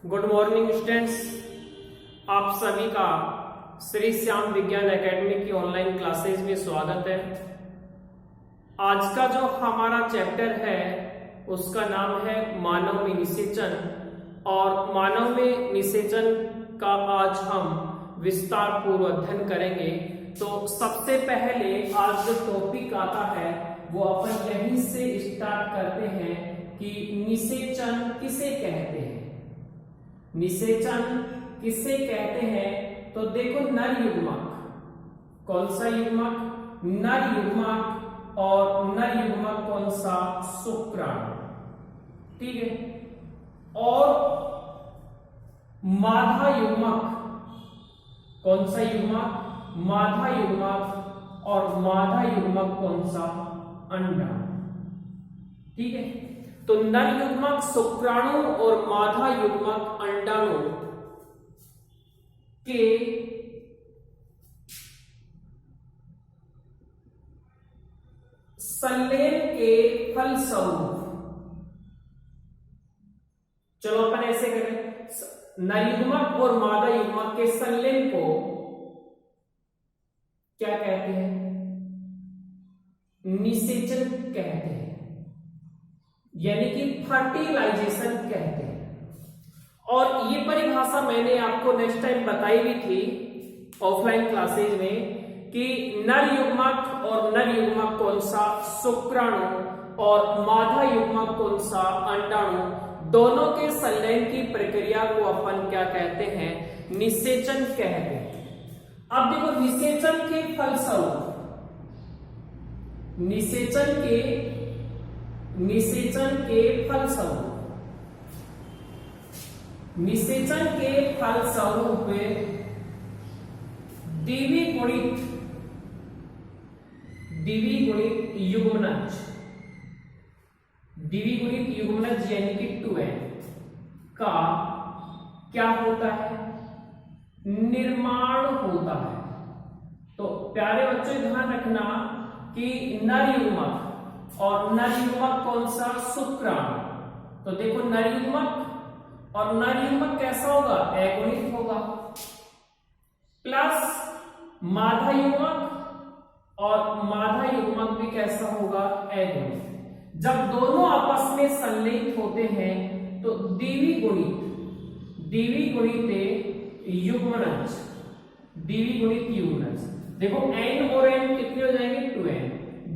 Good morning students, आप सभी का श्री श्याम विज्ञान एकेडमी की ऑनलाइन क्लासेज में स्वागत है। आज का जो हमारा चैप्टर है उसका नाम है मानव में निषेचन, और मानव में निषेचन का आज हम विस्तार पूर्वक अध्ययन करेंगे। तो सबसे पहले आज जो टॉपिक आता है वो अपन यहीं से स्टार्ट करते हैं कि निषेचन किसे कहते हैं। निषेचन किसे कहते हैं? तो देखो, नर युग्मक। कौन सा युग्मक? नर युग्मक। और नर युग्मक कौन सा? शुक्राणु। ठीक है। और मादा युग्मक कौन सा युग्मक? मादा युग्मक। और मादा युग्मक कौन सा? अंडाणु। ठीक है। तो नर युग्मक शुक्राणु और मादा युग्मक अंडाणु के संलयन के फलस्वरूप, चलो अपन ऐसे करें, नर युग्मक और मादा युग्मक के संलयन को क्या कहते हैं? निषेचन कहते हैं, यानी कि फर्टिलाइजेशन कहते हैं। और ये परिभाषा मैंने आपको नेक्स्ट टाइम बताई भी थी ऑफलाइन क्लासेज में कि नर युग्मक और नर युग्मक कौन सा? शुक्राणु। और मादा युग्मक कौन सा? अंडाणु। दोनों के संलयन की प्रक्रिया को अपन क्या कहते हैं? निषेचन कहते हैं। अब देखो, निषेचन के फलस्वरूप, निषेचन के फलस्वरूप, निषेचन के फलस्वरूप द्विगुणित युग्मनज, द्विगुणित युग्मनज यानी कि 2n का क्या होता है? निर्माण होता है। तो प्यारे बच्चों, ध्यान रखना कि नर युग्मक और नर युग्मक कौन सा? शुक्राणु। तो देखो, नर युग्मक और नर युग्मक कैसा होगा? अगुणित होगा। प्लस मादा युग्मक और मादा युग्मक भी कैसा होगा? अगुणित। जब दोनों आपस में संलयित होते हैं तो द्विगुणित युग्मनज, द्विगुणित युग्मनज। देखो, n और n कितने हो जाएंगे? 2n।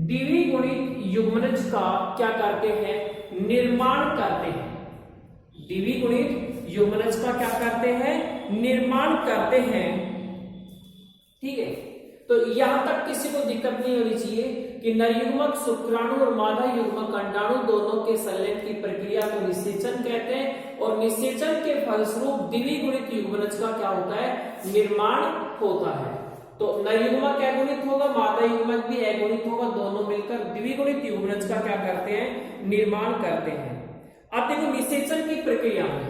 द्विगुणित युग्मनज का क्या करते हैं? निर्माण करते हैं। द्विगुणित युग्मनज का क्या करते हैं? निर्माण करते हैं। ठीक है। तो यहां तक किसी को दिक्कत नहीं होनी चाहिए कि नर युग्मक शुक्राणु और मादा युग्मक अंडाणु दोनों के संलयन की प्रक्रिया को निषेचन कहते हैं, और निषेचन के फलस्वरूप द्विगुणित युग्मनज का क्या होता है? निर्माण होता है। तो नर युग्मक अगुणित होगा, मादा युग्मक भी अगुणित होगा, दोनों मिलकर द्विगुणित युग्मनज का क्या करते हैं? निर्माण करते हैं। अब देखो, निषेचन की प्रक्रिया में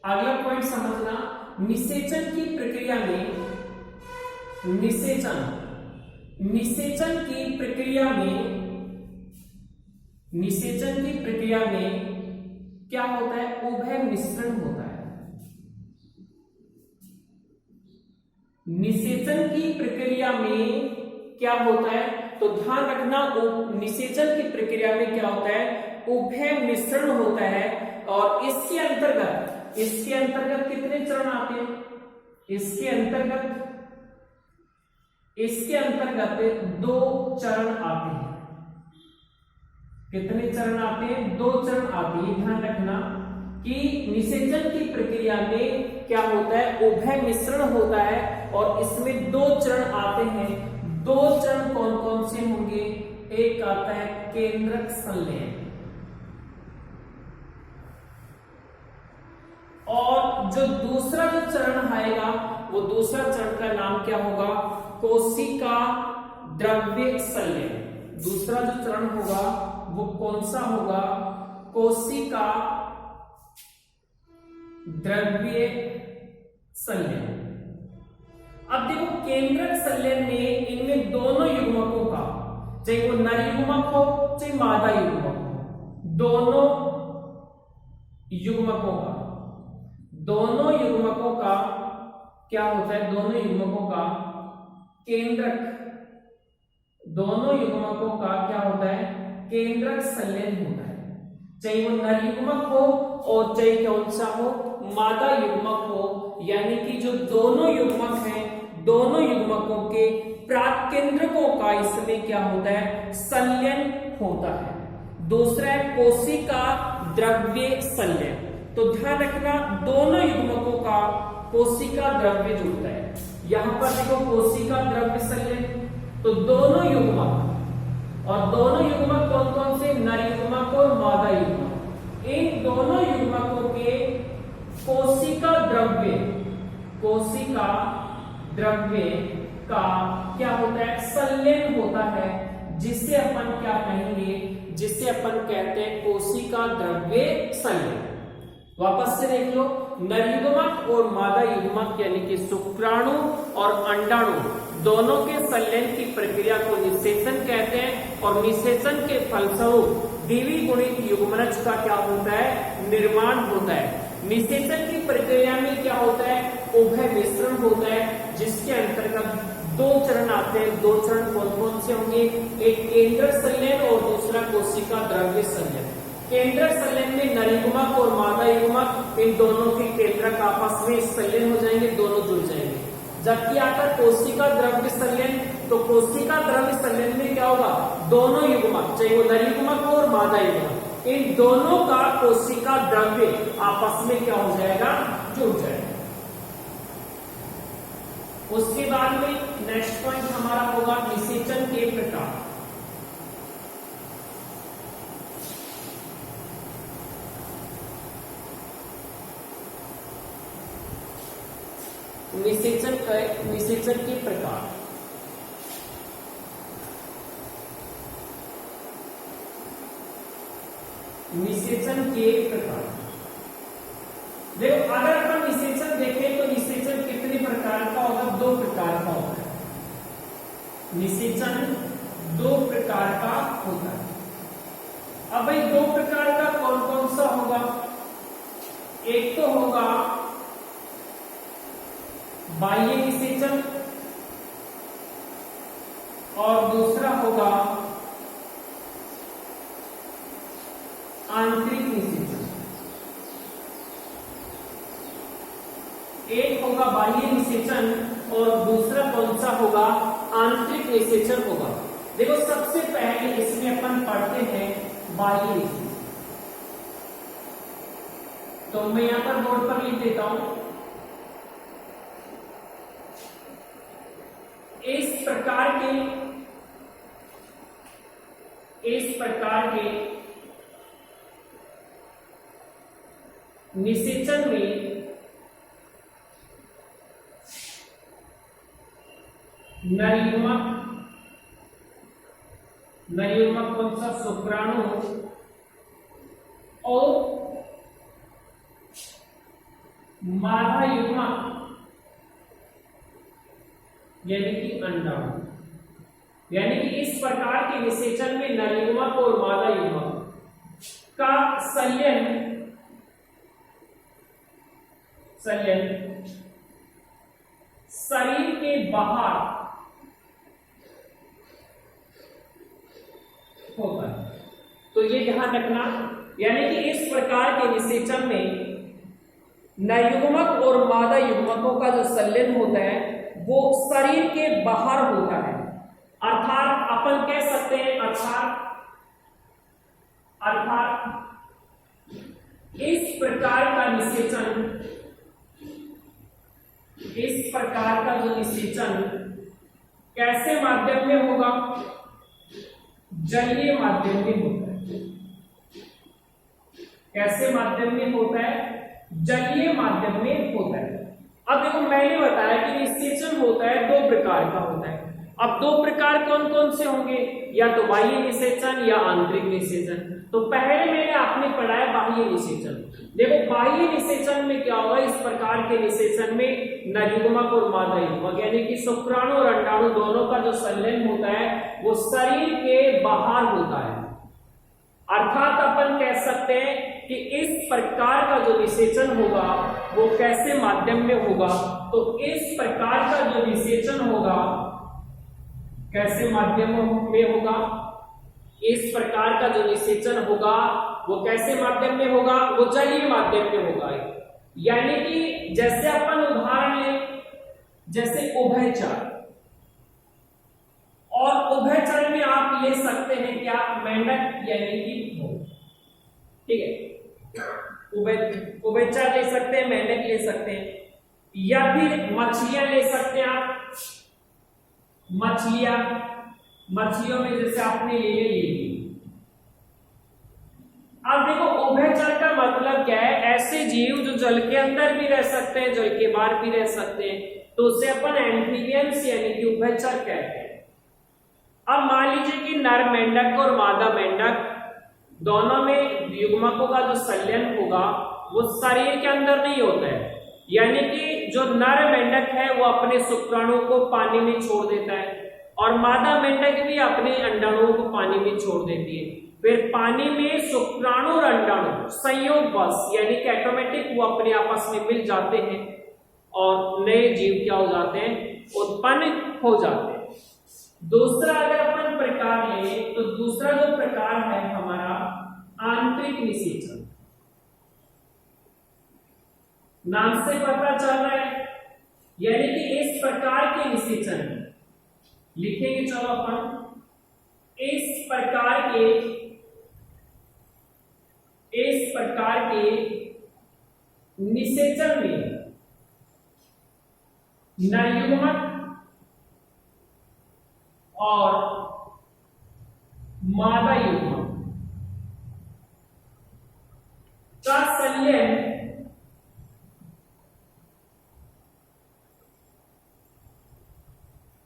अगला पॉइंट समझना। निषेचन की प्रक्रिया में, निषेचन की प्रक्रिया में, निषेचन की प्रक्रिया में क्या होता है? उभय मिश्रण होता है। निषेचन की प्रक्रिया में क्या होता है? तो ध्यान रखना, निषेचन की प्रक्रिया में क्या होता है? उभय मिश्रण होता है। और इसके अंतर्गत कितने चरण आते हैं? इसके अंतर्गत 2 चरण आते हैं। कितने चरण आते हैं? 2 चरण आते हैं। ध्यान रखना कि निषेचन की प्रक्रिया में क्या होता है? उभय मिश्रण होता है, और इसमें 2 चरण आते हैं। 2 चरण कौन कौन से होंगे? एक आता है केंद्रक संलयन, और जो दूसरा जो चरण आएगा वो दूसरा चरण का नाम क्या होगा? कोशिका द्रव्य संलयन। दूसरा जो चरण होगा वो कौन सा होगा? कोशिका द्रव्य संलयन। अब देखो, केंद्रक संलयन में इनमें दोनों युग्मकों का, चाहे वो नर युग्मक हो चाहे मादा युग्मक हो, दोनों युग्मकों का दोनों युग्मकों का क्या होता है, दोनों युग्मकों का केंद्रक, दोनों युग्मकों का क्या होता है, केंद्रक संलयन होता है, चाहे वो नर युग्मक हो और चाहे कौन सा हो, मादा युग्मक हो, यानी कि जो दोनों युग्मक हैं, दोनों युग्मकों के प्राकेंद्रकों का इसमें क्या होता है, संलयन होता है। दूसरा है कोशिका द्रव्य संलयन। तो ध्यान रखना, दोनों युग्मकों का कोशिका द्रव्य जुड़ता है। यहां पर देखो कोशिका द्रव्य संलयन, तो दोनों युग्मक, और दोनों युग्मक कौन कौन से, नर युग्मक और मादा युग्मक, इन दोनों युग्मकों के कोशिका द्रव्य, कोशिका द्रव्य का क्या होता है, संलयन होता है, जिसे अपन क्या कहेंगे, जिसे अपन कहते हैं कोशिका द्रव्य संलयन। वापस से देख लो, नर युग्मक और मादा युग्मक यानी कि शुक्राणु और अंडाणु दोनों के संलयन की प्रक्रिया को निषेचन कहते हैं, और निषेचन के फलस्वरूप द्विगुणित युग्मनज का क्या होता है, निर्माण होता है। निषेचन की प्रक्रिया में क्या होता है, उभय मिश्रण होता है, जिसके अंतर्गत दो चरण आते हैं। दो चरण कौन कौन से होंगे, एक केंद्रक संलयन और दूसरा कोशिका द्रव्य संलयन। केंद्रक संलयन में नर युग्मक और मादा युग्मक, इन दोनों के केंद्रक आपस में संलयन हो जाएंगे, दोनों जुड़ जाएंगे। जबकि आता कोशिका द्रव्य संलयन, तो कोशिका द्रव्य संलयन में क्या होगा, दोनों युग्मक, चाहे वो नर युग्मक हो और मादा युग्मक, इन दोनों का कोशिका द्रव्य आपस में क्या हो जाएगा, जुड़ जाएगा। उसके बाद में नेक्स्ट पॉइंट हमारा होगा निषेचन के प्रकार। निषेचन के प्रकार। निषेचन के प्रकार, देखो अगर अपन निषेचन देखें तो निषेचन कितने प्रकार का होगा, दो प्रकार का होता है। निषेचन दो प्रकार का होता है। अब भाई दो प्रकार का कौन कौन सा होगा, एक तो होगा बाह्य निषेचन और दूसरा होगा आंतरिक निषेचन। एक होगा बाह्य निषेचन और दूसरा कौन सा होगा, आंतरिक निषेचन होगा। देखो सबसे पहले इसमें अपन पढ़ते हैं बाह्य निषेचन। तो मैं यहां पर बोर्ड पर लिख देता हूं, इस प्रकार के निषेचन में नर युग्मक कौन सा, शुक्राणु और मादा युग्मक यानी कि अंडाणु, यानी कि इस प्रकार के निषेचन में नर युग्मक और मादा युग्मक का संलयन शरीर के बाहर होता है। तो ये ध्यान रखना, यानी कि इस प्रकार के निषेचन में नर युग्मक और मादा युग्मकों का जो संलयन होता है वो शरीर के बाहर होता है। अर्थात अपन कह सकते हैं अर्थात इस प्रकार का निषेचन, इस प्रकार का जो निषेचन कैसे माध्यम में होगा, जलीय माध्यम में होता है। कैसे माध्यम में होता है, जलीय माध्यम में होता है। अब देखो मैंने बताया कि निषेचन होता है दो प्रकार का होता है। अब दो प्रकार कौन कौन से होंगे, या तो बाह्य निषेचन या आंतरिक निषेचन। तो पहले मैंने आपने पढ़ा है बाह्य निषेचन। देखो बाह्य निषेचन में क्या होगा, इस प्रकार के निषेचन में नर युग्मक और मादा युग्मक यानी कि शुक्राणु और अंडाणु दोनों का जो संलयन होता है वो शरीर के बाहर होता है। अर्थात अपन कह सकते हैं कि इस प्रकार का जो निषेचन होगा वो कैसे माध्यम में होगा, तो इस प्रकार का जो निषेचन होगा कैसे माध्यम में होगा, इस प्रकार का जो निषेचन होगा वो कैसे माध्यम में होगा, वो जलीय माध्यम में होगा। यानी कि जैसे अपन उदाहरण लें, जैसे उभयचर, और उभयचर में आप ले सकते हैं क्या, मेंढक यानी कि भोग, ठीक है, उभयचर ले सकते हैं, मेंढक ले सकते हैं, या फिर मछलियां ले सकते हैं आप, मछलियों में जैसे आपने ले ली। अब देखो उभयचर का मतलब क्या है, ऐसे जीव जो जल के अंदर भी रह सकते हैं, जल के बाहर भी रह सकते हैं, तो उसे अपन एम्फीबियंस यानी कि उभयचर कहते हैं। अब मान लीजिए कि नर मेंढक और मादा मेंढक दोनों में युग्मकों का जो संलयन होगा वो शरीर के अंदर नहीं होता है, यानी कि जो नर मेंढक है वो अपने शुक्राणु को पानी में छोड़ देता है और मादा मेंढक भी अपने अंडाणुओं को पानी में छोड़ देती है। फिर पानी में शुक्राणु और अंडाणु संयोगवश यानी कि ऑटोमेटिक वो अपने आपस में मिल जाते हैं और नए जीव क्या हो जाते हैं, उत्पन्न हो जाते हैं। दूसरा अगर अपन प्रकार लें तो दूसरा जो प्रकार है हमारा आंतरिक निषेचन। नाम से पता चल रहा है, यानी कि इस प्रकार के निषेचन लिखेंगे, चलो अपन इस प्रकार के निषेचन में नरयुग्मक और मादा युग्मक का संलयन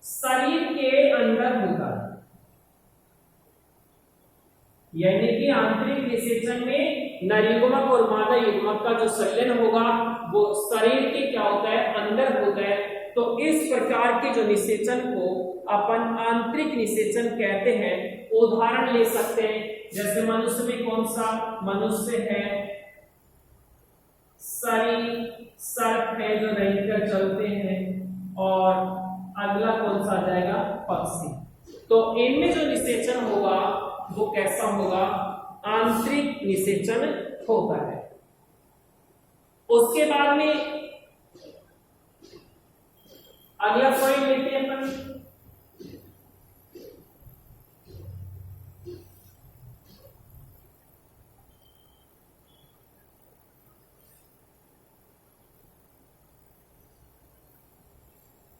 शरीर के अंदर होता है, यानी कि आंतरिक निषेचन में नरयुग्मक और मादा युग्मक का जो संलयन होगा वो शरीर के क्या होता है, अंदर होता है। तो इस प्रकार के जो निषेचन को अपन आंतरिक निषेचन कहते हैं। उदाहरण ले सकते हैं, जैसे मनुष्य में कौन सा, मनुष्य है, सर्प है जो रहकर चलते हैं, और अगला कौन सा आ जाएगा, पक्षी। तो इनमें जो निषेचन होगा वो कैसा होगा, आंतरिक निषेचन होता है। उसके बाद में अगला पॉइंट लेते हैं अपन,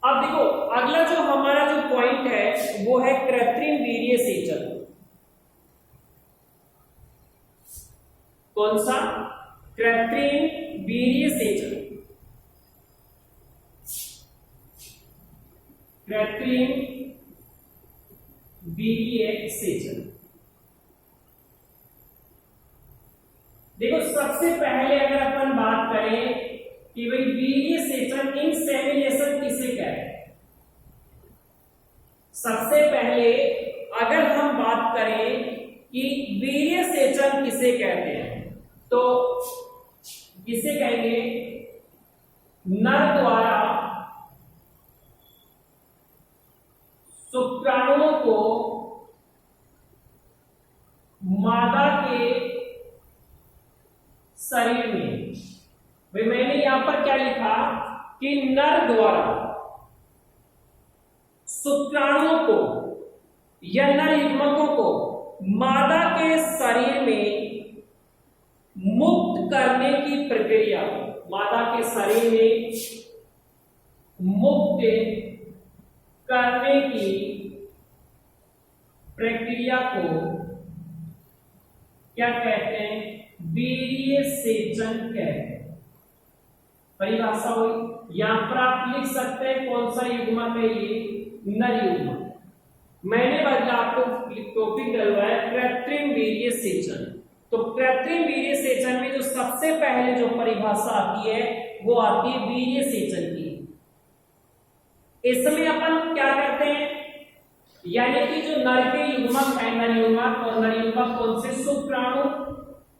अब देखो अगला जो हमारा जो पॉइंट है वो है कृत्रिम वीर्य सेचन। कौन सा, कृत्रिम वीर्य सेचन। कृत्रिम वीर्य सेचन, देखो सबसे पहले अगर अपन बात करें कि भाई वीर्य सेचन, इंसेमिनेशन किसे कहते हैं, सबसे पहले अगर हम बात करें कि वीर्य सेचन किसे कहते हैं तो किसे कहेंगे, नर द्वारा शुक्राणुओं को मादा के शरीर में, भाई मैंने यहां पर क्या लिखा कि नर द्वारा शुक्राणुओं को या नर युग्मकों को मादा के शरीर में मुक्त करने की प्रक्रिया, मादा के शरीर में मुक्त करने की प्रक्रिया को क्या कहते हैं, वीर्य सेचन कहते हैं। परिभाषा हुई, यहां पर आप लिख सकते हैं कौन सा युग्मक है, ये नर युग्मक। मैंने बदला आपको टॉपिक डलवाया कृत्रिम वीर्य सेचन। तो कृत्रिम वीर्य सेचन में जो सबसे पहले जो परिभाषा आती है वो आती है वीर्य सेचन की। इसमें अपन क्या करते हैं, यानी कि जो नर के युग्मक है, नर युग्मक और नर युग्मक कौन से, शुक्राणु,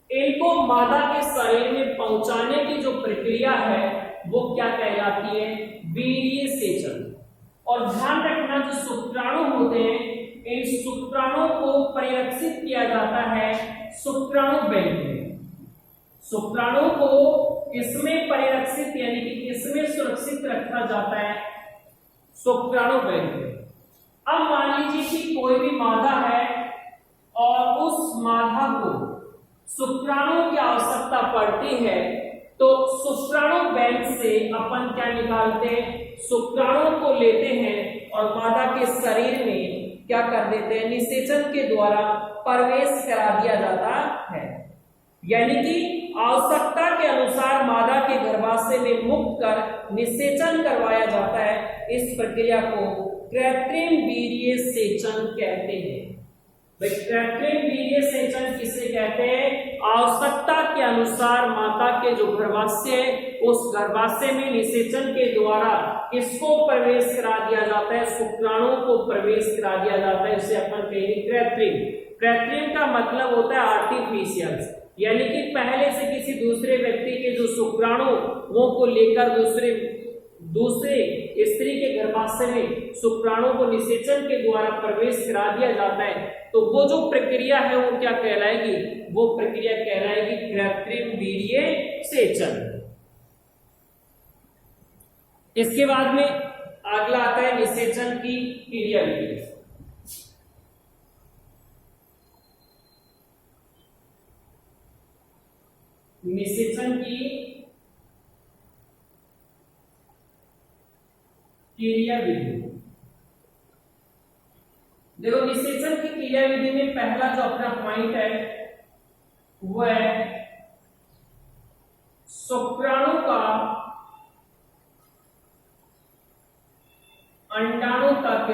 इनको मादा के शरीर में पहुंचाने की जो प्रक्रिया है वो क्या कहलाती है, वीर्य सेचन। और ध्यान रखना जो शुक्राणु होते हैं इन शुक्राणु को परिरक्षित किया जाता है शुक्राणु बैंक में। शुक्राणु को किसमें परिरक्षित यानी कि किसमें सुरक्षित रखा जाता है, शुक्राणु बैंक में। अब मान लीजिए कि कोई भी मादा है और उस मादा को शुक्राणु की आवश्यकता पड़ती है तो शुक्राणु बैंक से अपन क्या निकालते हैं, शुक्राणु को लेते हैं और मादा के शरीर में क्या कर देते हैं, निषेचन के द्वारा प्रवेश करा दिया जाता है। यानी कि आवश्यकता के अनुसार मादा के गर्भाशय में मुक्त कर निषेचन करवाया जाता है। इस प्रक्रिया को कृत्रिम वीर्य सेचन कहते हैं। भाई कृत्रिम वीर्य सेचन किसे कहते हैं, आवश्यकता के अनुसार माता के जो गर्भाशय है उस गर्भाशय में निषेचन के द्वारा किसको प्रवेश करा दिया जाता है, शुक्राणु को प्रवेश करा दिया जाता है। इसे अपन कहेंगे कृत्रिम। कृत्रिम का मतलब होता है आर्टिफिशियल, यानी कि पहले से किसी दूसरे व्यक्ति के जो शुक्राणु वो को लेकर दूसरे स्त्री के गर्भाशय में शुक्राणु को निषेचन के द्वारा प्रवेश करा दिया जाता है। तो वो जो प्रक्रिया है वो क्या कहलाएगी, वो प्रक्रिया कहलाएगी कृत्रिम वीर्य सेचन। इसके बाद में अगला आता है निषेचन की क्रियाविधि। निषेचन की क्रियाविधि। देखो निषेचन की क्रियाविधि में पहला जो अपना पॉइंट है वो है शुक्राणु का अंडाणु तक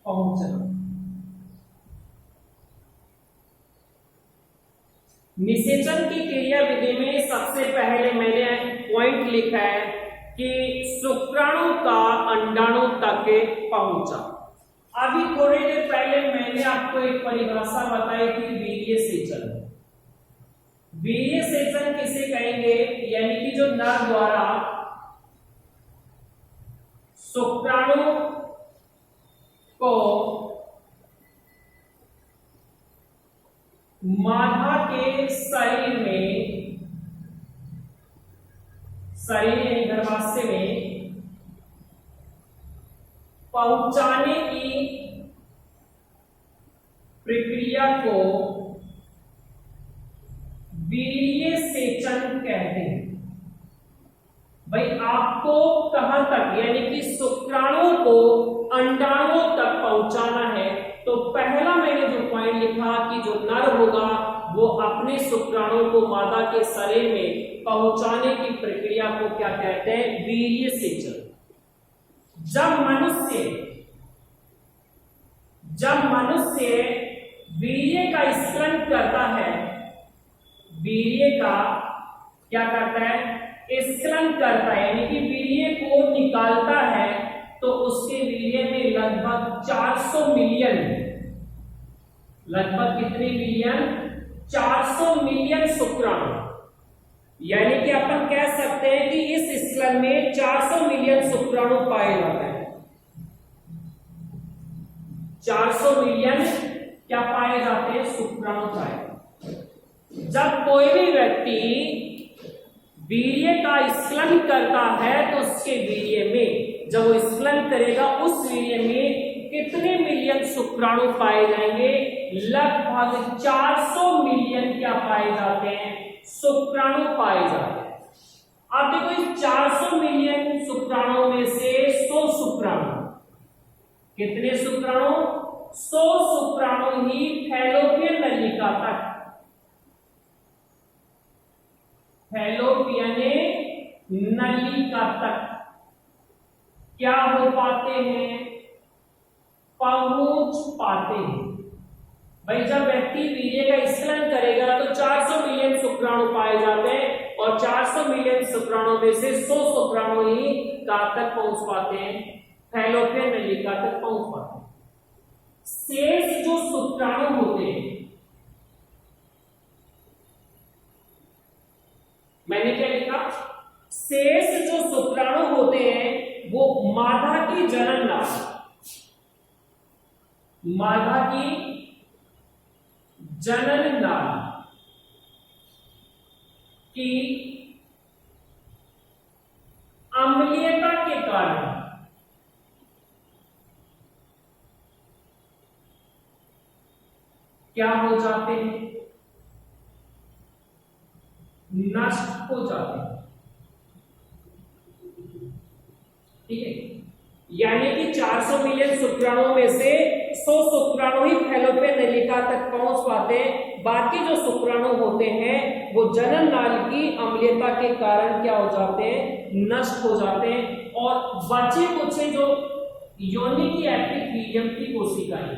पहुंचना। निषेचन की क्रियाविधि में सबसे पहले मैंने पॉइंट लिखा है कि शुक्राणु का अंडाणु तक पहुंचा। अभी थोड़ी देर पहले मैंने आपको एक परिभाषा बताई थी वीर्य सेचन। वीर्य सेचन किसे कहेंगे, यानी कि जो नर द्वारा शुक्राणु को मादा के शरीर गर्भाशय में पहुंचाने की प्रक्रिया को वीर्य सेचन कहते हैं। भाई आपको कहां तक, यानी कि शुक्राणु को अंडाणु तक पहुंचाना है तो पहला मैंने जो पॉइंट लिखा कि जो नर होगा वो अपने शुक्राणु को मादा के शरीर में पहुंचाने की प्रक्रिया को क्या कहते हैं, वीर्य सेचन। जब मनुष्य वीर्य का स्खलन करता है, वीर्य का क्या करता है, स्खलन करता है, यानी कि वीर्य को निकालता है तो उसके वीर्य में लगभग 400 मिलियन, लगभग कितने मिलियन, 400 मिलियन शुक्राणु, यानी कि अपन कह सकते हैं कि इस स्खलन में 400 मिलियन शुक्राणु पाए जाते हैं। 400 मिलियन क्या पाए जाते हैं, शुक्राणु पाए। जब कोई भी व्यक्ति वीर्य का स्खलन करता है तो उसके वीर्य में, जब वो स्खलन करेगा उस वीर्य में कितने मिलियन शुक्राणु पाए जाएंगे, लगभग 400 मिलियन क्या पाए जाते हैं, शुक्राणु पाए जाते हैं। अब देखो इस 400 मिलियन शुक्राणु में से 100 शुक्राणु, कितने शुक्राणु, 100 शुक्राणु ही फैलोपियन नलिका तक, फैलोपियन नलिका तक क्या हो पाते हैं, पहुंच पाते हैं। भाई जब व्यक्ति वीर्य का स्खलन करेगा तो 400 मिलियन शुक्राणु पाए जाते हैं और 400 मिलियन शुक्राणु में से 100 शुक्राणु ही कहां तक पहुंच पाते हैं, फैलोपियन नलिका तक पहुंच पाते हैं। शुक्राणु होते हैं, मैंने क्या लिखा, शेष जो शुक्राणु होते हैं वो मादा की जनन नाली, मादा की जनन नाली की अम्लीयता के कारण क्या हो जाते हैं, नष्ट हो जाते हैं। ठीक है, यानी कि 400 मिलियन शुक्राणुओं में से 100 शुक्राणु ही फैलोपियन नलिका तक पहुंच पाते हैं, बाकी जो शुक्राणु होते हैं वो जनन नाली की अम्लीयता के कारण क्या हो जाते हैं, नष्ट हो जाते हैं। और बचे कुछ जो योनि की एपिथीलियम की कोशिकाएं,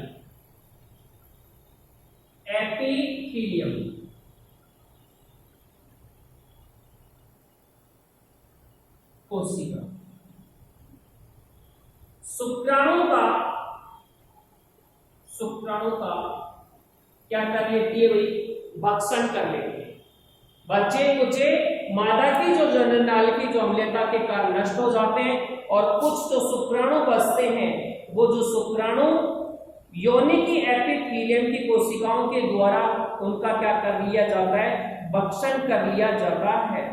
एपिथीलियम कोशिका शुक्राणु का क्या कर लेती है भाई, भक्षण कर लेती है। बच्चे कुचे मादा की जो जनन नाली की जो अम्लीयता के कारण नष्ट हो जाते हैं, और कुछ जो शुक्राणु बचते हैं वो जो शुक्राणु योनि की एपिथीलियम की कोशिकाओं के द्वारा उनका क्या कर लिया जाता है, भक्षण कर लिया जाता है।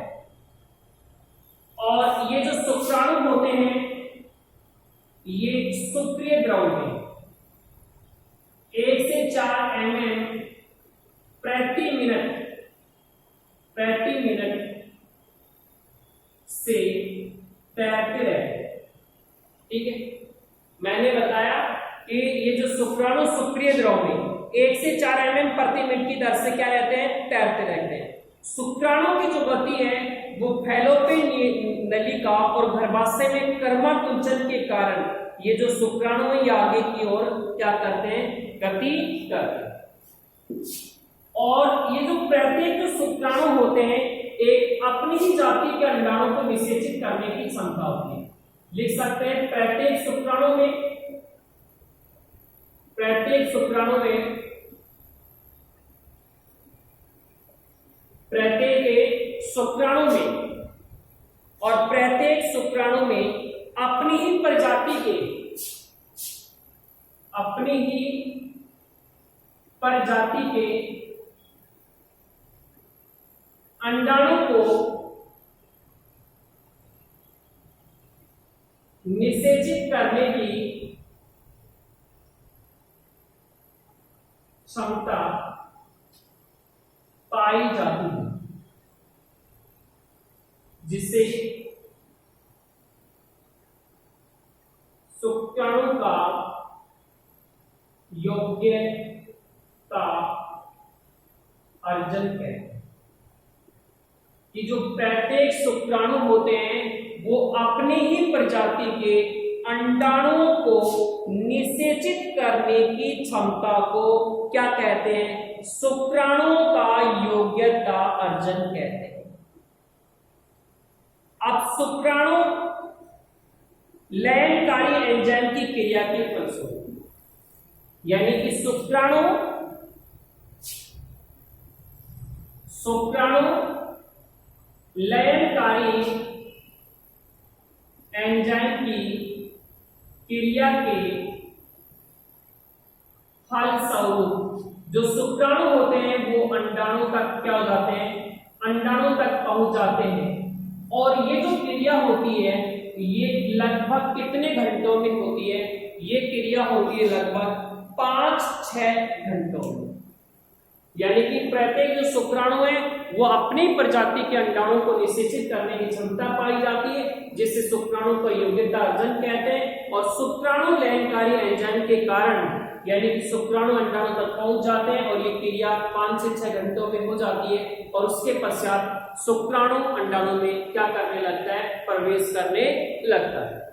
और ये जो शुक्राणु होते हैं ये सुक्रिय द्रव में 1 से 4 mm प्रति मिनट से तैरते रहते हैं। ठीक है, मैंने बताया कि ये जो शुक्राणु सुक्रिय द्रव में 1 से 4 mm प्रति मिनट की दर से क्या रहते हैं, तैरते रहते हैं। शुक्राणु की जो गति है वो फैलोपियन नलिका और गर्भाशय में कर्माकुंचन के कारण ये जो शुक्राणु है ये आगे की ओर क्या करते हैं, गति करते हैं। और ये जो प्रत्येक जो शुक्राणु होते हैं एक अपनी ही जाति के अंडाणु को निषेचित करने की क्षमता होती है। लिख सकते हैं प्रत्येक शुक्राणु में और प्रत्येक शुक्राणु में अपनी ही प्रजाति के अंडाणु को निषेचित करने की क्षमता पाई जाती है, जिससे शुक्राणु का योग्यता अर्जन कहते हैं। कि जो प्रत्येक शुक्राणु होते हैं वो अपनी ही प्रजाति के अंडाणुओं को निषेचित करने की क्षमता को क्या कहते हैं, शुक्राणुओं का योग्यता अर्जन कहते हैं। अब शुक्राणु लयनकारी एंजाइम की क्रिया के फलस्वरूप, यानी कि शुक्राणु लयनकारी एंजाइम की क्रिया के फलस्वरूप जो शुक्राणु होते हैं वो अंडाणु तक क्या हो जाते हैं, अंडाणु तक पहुंच जाते हैं। और ये जो क्रिया होती है ये लगभग कितने घंटों में होती है, ये क्रिया होती है लगभग 5-6 घंटों में। यानी कि प्रत्येक जो शुक्राणु है वो अपनी प्रजाति के अंडाणु को निषेचित करने की क्षमता पाई जाती है, जिससे शुक्राणु को योग्यता अर्जन कहते हैं। और शुक्राणु लयनकारी एंजाइम के कारण यानी कि शुक्राणु अंडाणु तक पहुंच जाते हैं और ये क्रिया 5 से 6 घंटों में हो जाती है। और उसके पश्चात शुक्राणु अंडाणु में क्या करने लगता है, प्रवेश करने लगता है।